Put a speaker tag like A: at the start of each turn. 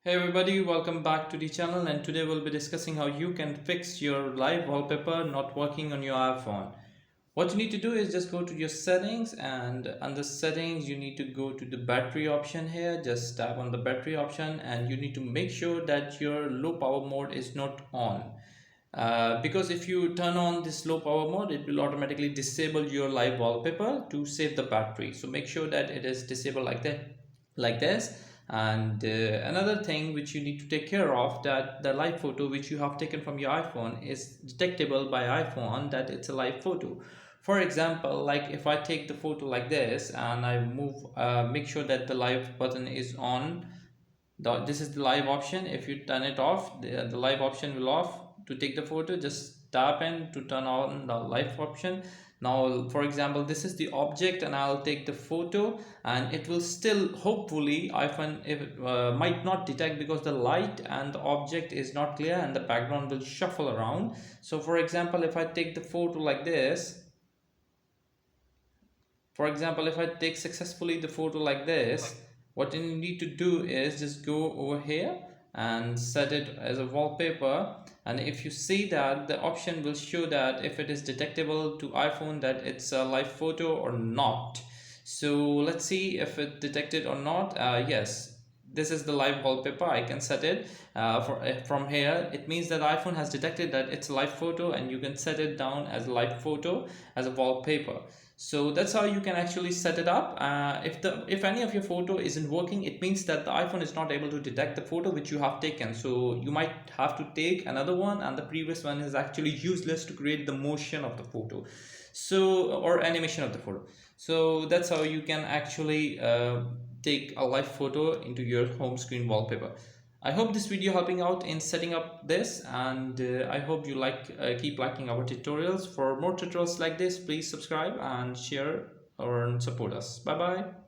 A: Hey everybody, welcome back to the channel, and today we'll be discussing how you can fix your live wallpaper not working on your iPhone. What you need to do is just go to your settings, and under settings you need to go to the battery option here. Just tap on the battery option and you need to make sure that your low power mode is not on. Because if you turn on this low power mode, it will automatically disable your live wallpaper to save the battery. So make sure that it is disabled like that, like this. And another thing which you need to take care of, that the live photo which you have taken from your iPhone is detectable by iPhone that it's a live photo. For example, like if I take the photo like this and I move, make sure that the live button is on. This is the live option. If you turn it off, the live option will off. To take the photo, just tap in to turn on the live option. Now for example, this is the object and I'll take the photo, and it will still, hopefully iPhone might not detect, because the light and the object is not clear and the background will shuffle around. So for example, if I take the photo like this, for example, if I take successfully the photo like this, what you need to do is just go over here and set it as a wallpaper. And if you see that, the option will show that if it is detectable to iPhone that it's a live photo or not. So let's see if it detected or not. Yes, this is the live wallpaper. I can set it from here. It means that iPhone has detected that it's a live photo, and you can set it down as a live photo as a wallpaper. So that's how you can actually set it up. If any of your photo isn't working, it means that the iPhone is not able to detect the photo which you have taken. So you might have to take another one, and the previous one is actually useless to create the motion of the photo, so, or animation of the photo. So that's how you can actually take a live photo into your home screen wallpaper. I hope this video helping out in setting up this, and I hope you keep liking our tutorials. For more tutorials like this, please subscribe and share or support us. Bye bye.